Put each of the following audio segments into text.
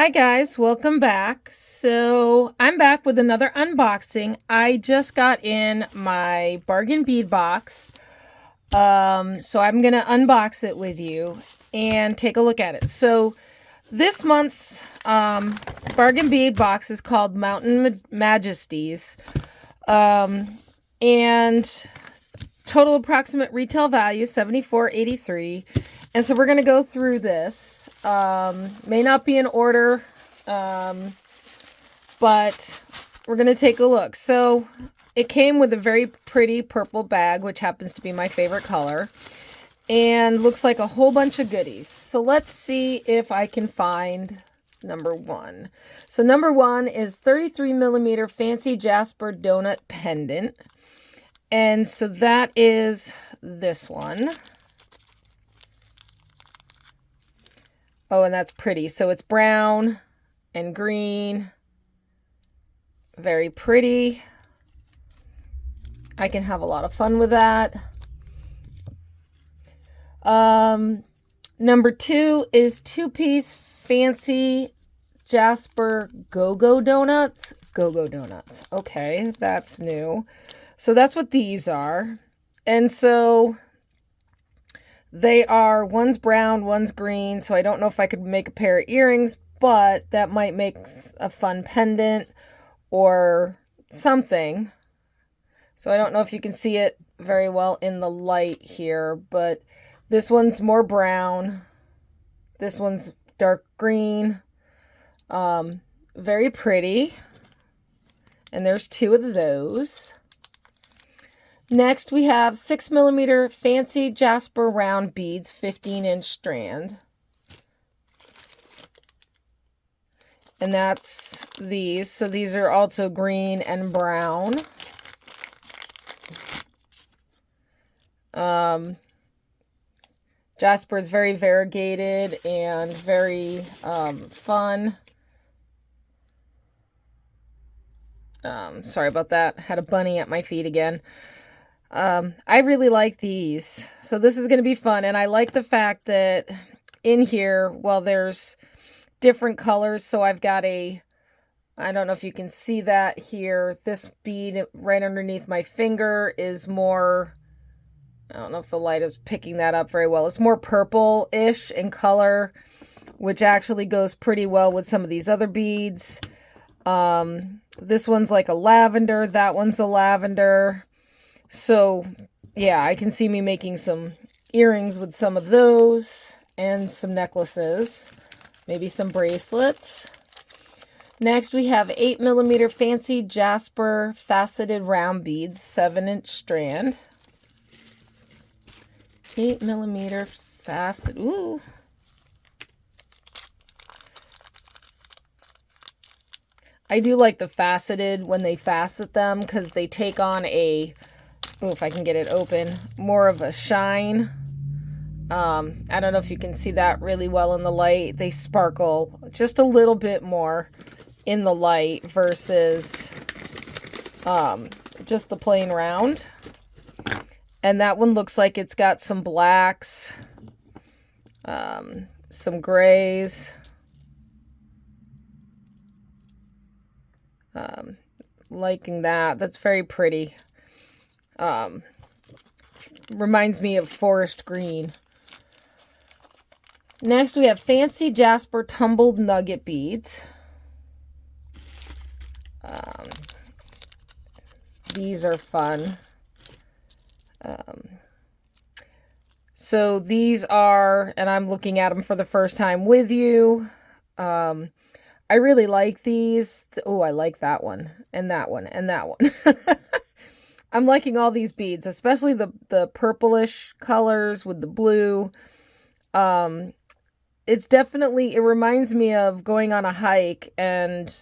Hi guys, welcome back. So I'm back with another unboxing. I just got in my bargain bead box. So I'm gonna unbox it with you and take a look at it. So this month's bargain bead box is called Mountain Majesties. And total approximate retail value $74.83. And so we're going to go through this. May not be in order, but we're going to take a look. So it came with a very pretty purple bag, which happens to be my favorite color, and looks like a whole bunch of goodies. So let's see if I can find number one. So number one is 33 millimeter fancy jasper donut pendant. And so that is this one. Oh, and that's pretty. So it's brown and green. Very pretty. I can have a lot of fun with that. Number two is two-piece fancy jasper go-go donuts. Go-go donuts. Okay, that's new. So that's what these are. And so they are, one's brown, one's green. So I don't know if I could make a pair of earrings, but that might make a fun pendant or something. So I don't know if you can see it very well in the light here, but this one's more brown. This one's dark green. Very pretty. And there's two of those. Next, we have 6 millimeter fancy jasper round beads, 15-inch strand. And that's these. So these are also green and brown. Jasper is very variegated and very fun. Sorry about that. Had a bunny at my feet again. I really like these. So this is going to be fun. And I like the fact that in here, well, there's different colors. So I've got I don't know if you can see that here. This bead right underneath my finger is more, I don't know if the light is picking that up very well. It's more purple-ish in color, which actually goes pretty well with some of these other beads. This one's like a lavender. That one's a lavender. So, yeah, I can see me making some earrings with some of those and some necklaces, maybe some bracelets. Next, we have 8 millimeter fancy jasper faceted round beads, 7-inch strand. 8 millimeter facet. Ooh. I do like the faceted when they facet them because they take on a, if I can get it open, more of a shine. I don't know if you can see that really well in the light. They sparkle just a little bit more in the light versus just the plain round. And that one looks like it's got some blacks, some grays. Liking that. That's very pretty. Reminds me of forest green. Next, we have fancy jasper tumbled nugget beads. These are fun. So these are, and I'm looking at them for the first time with you. I really like these. Oh, I like that one, and that one, and that one. I'm liking all these beads, especially the purplish colors with the blue. It's definitely, it reminds me of going on a hike and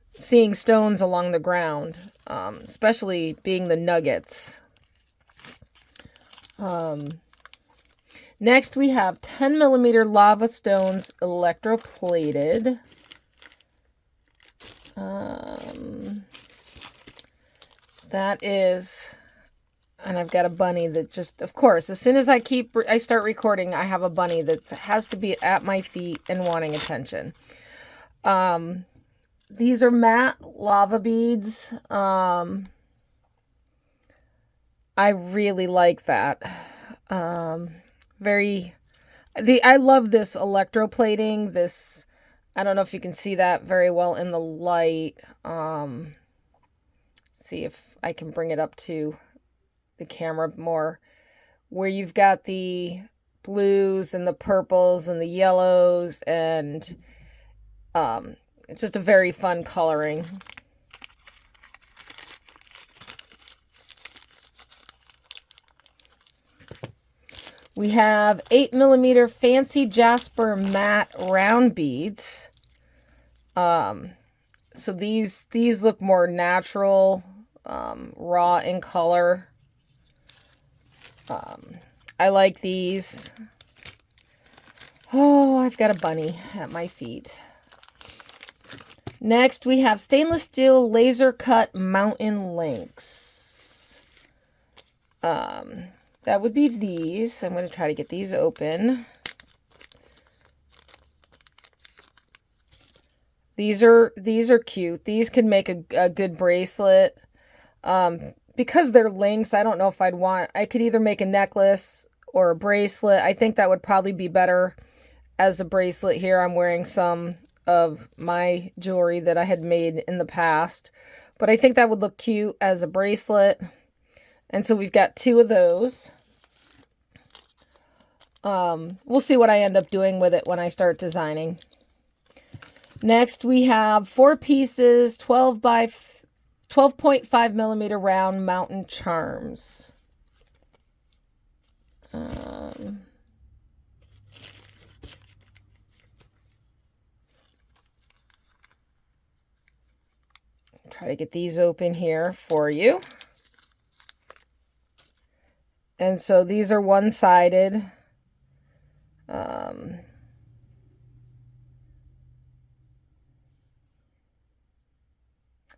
seeing stones along the ground, especially being the nuggets. Next, we have 10 millimeter lava stones electroplated. That is, and I've got a bunny that just, of course, as soon as I start recording, I have a bunny that has to be at my feet and wanting attention. These are matte lava beads. I really like that. I love this electroplating. This, I don't know if you can see that very well in the light. See if I can bring it up to the camera more, where you've got the blues and the purples and the yellows, and it's just a very fun coloring. We have 8mm fancy jasper matte round beads. So these look more natural, raw in color. I like these. Oh, I've got a bunny at my feet. Next, we have stainless steel laser cut mountain links. That would be these. I'm going to try to get these open. These are cute. These could make a good bracelet. Because they're links, I don't know if I could either make a necklace or a bracelet. I think that would probably be better as a bracelet. Here I'm wearing some of my jewelry that I had made in the past, but I think that would look cute as a bracelet. And so we've got 2 of those. We'll see what I end up doing with it when I start designing. Next, we have 4 pieces, 12.5mm round mountain charms. Try to get these open here for you. And so these are one-sided.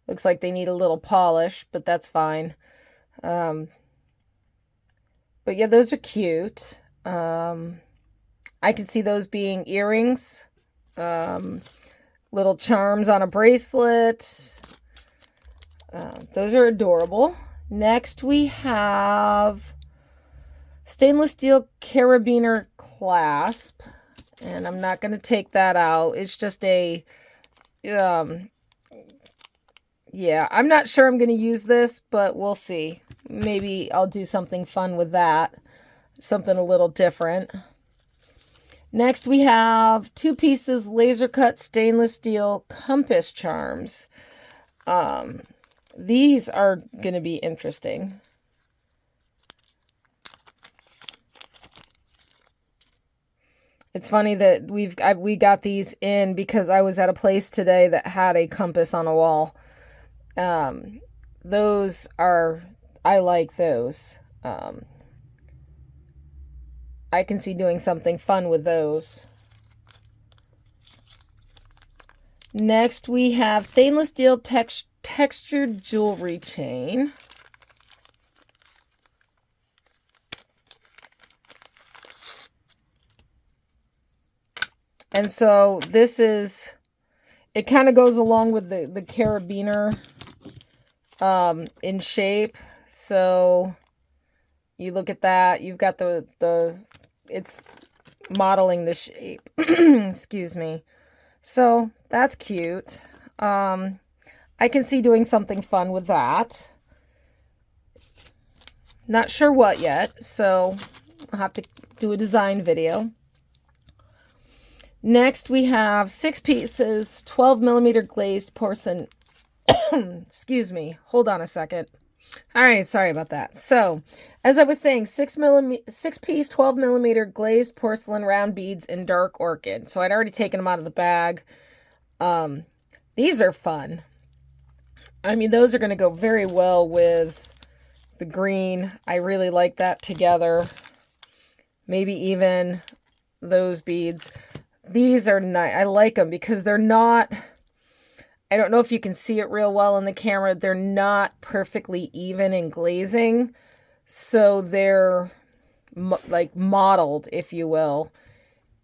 Looks like they need a little polish, but that's fine. But yeah, those are cute. I can see those being earrings. Little charms on a bracelet. Those are adorable. Next, we have stainless steel carabiner clasp. And I'm not going to take that out. It's just a... yeah, I'm not sure I'm going to use this, but we'll see. Maybe I'll do something fun with that. Something a little different. Next, we have 2 pieces laser cut stainless steel compass charms. These are going to be interesting. It's funny that we got these in because I was at a place today that had a compass on a wall. Those are, I like those. I can see doing something fun with those. Next, we have stainless steel textured jewelry chain. And so this is, it kind of goes along with the carabiner in shape. So you look at that, you've got it's modeling the shape. Excuse me. So that's cute. I can see doing something fun with that. Not sure what yet, so I'll have to do a design video. Next, we have 6 pieces, 12mm glazed porcelain. Excuse me. Hold on a second. All right, sorry about that. So, as I was saying, 6 piece, 12mm glazed porcelain round beads in dark orchid. So I'd already taken them out of the bag. These are fun. I mean, those are going to go very well with the green. I really like that together. Maybe even those beads. These are nice. I like them because they're not, I don't know if you can see it real well in the camera. They're not perfectly even in glazing. So they're like modeled, if you will.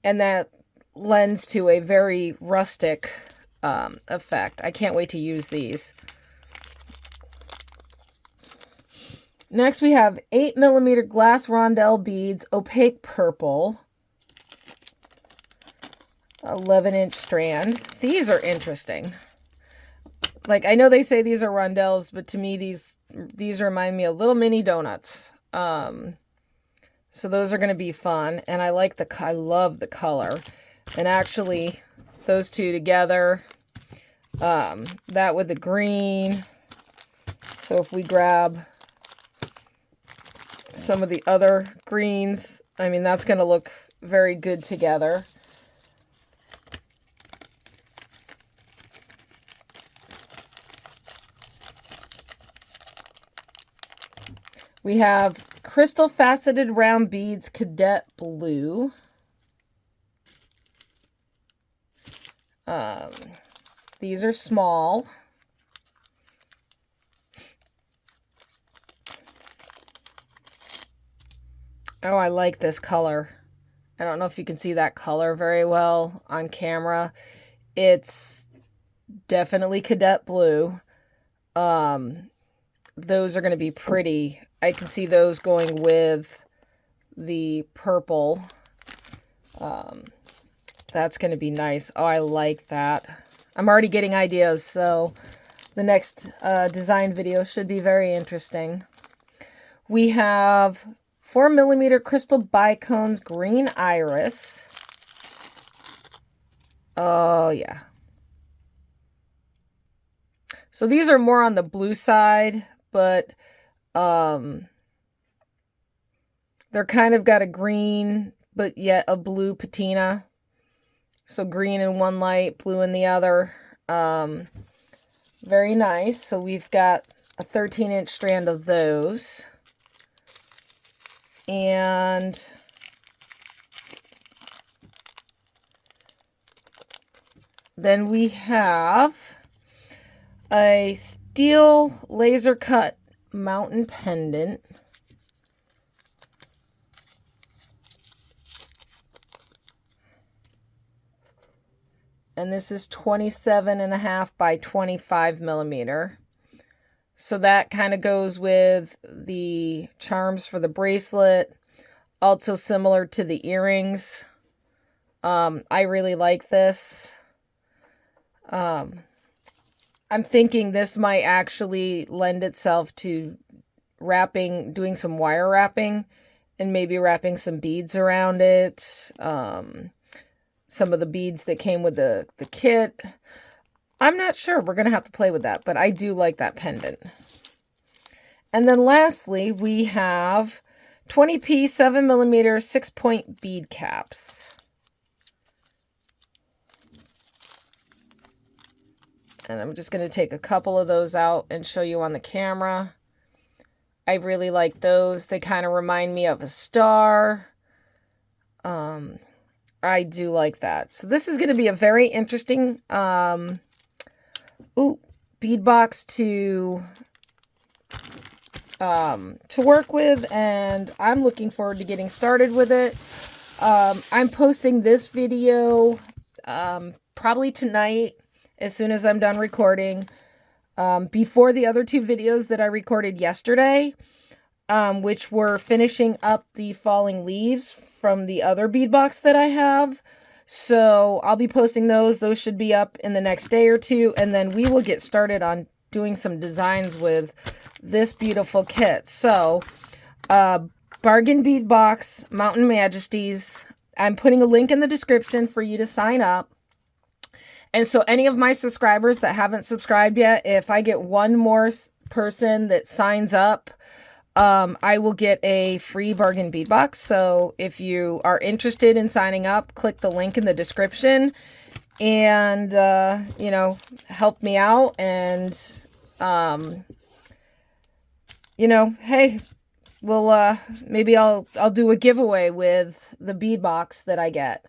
And that lends to a very rustic effect. I can't wait to use these. Next we have 8mm glass rondelle beads, opaque purple. 11-inch strand. These are interesting. Like, I know they say these are rondelles, but to me these remind me of little mini donuts. So those are going to be fun, and I love the color. And actually, those two together, that with the green. So if we grab some of the other greens, I mean, that's going to look very good together. We have crystal faceted round beads, cadet blue. These are small. Oh, I like this color. I don't know if you can see that color very well on camera. It's definitely cadet blue. Those are going to be pretty. I can see those going with the purple. That's going to be nice. Oh, I like that. I'm already getting ideas, so the next design video should be very interesting. We have 4mm crystal bicones, green iris. Oh, yeah. So these are more on the blue side, but they're kind of got a green, but yet a blue patina. So green in one light, blue in the other. Very nice. So we've got a 13-inch strand of those. And then we have a steel laser cut mountain pendant. And this is 27.5 by 25mm. So that kind of goes with the charms for the bracelet. Also similar to the earrings. I really like this. I'm thinking this might actually lend itself to wrapping, doing some wire wrapping, and maybe wrapping some beads around it. Some of the beads that came with the kit. I'm not sure. We're going to have to play with that, but I do like that pendant. And then lastly, we have 20p 7mm 6-point bead caps. And I'm just going to take a couple of those out and show you on the camera. I really like those. They kind of remind me of a star. I do like that. So this is going to be a very interesting beadbox to work with, and I'm looking forward to getting started with it. I'm posting this video probably tonight as soon as I'm done recording, before the other two videos that I recorded yesterday, which were finishing up the falling leaves from the other beadbox that I have. So I'll be posting those. Those should be up in the next day or two, and then we will get started on doing some designs with this beautiful kit. So Bargain Beadbox, Mountain Majesties. I'm putting a link in the description for you to sign up. And so any of my subscribers that haven't subscribed yet, if I get one more person that signs up, I will get a free Bargain Beadbox. So if you are interested in signing up, click the link in the description and, you know, help me out. And, you know, hey, we'll, maybe I'll do a giveaway with the beadbox that I get.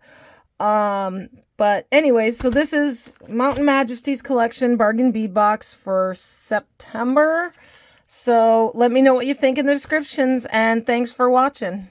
But anyways, so this is Mountain Majesties collection Bargain Beadbox for September. So let me know what you think in the descriptions, and thanks for watching.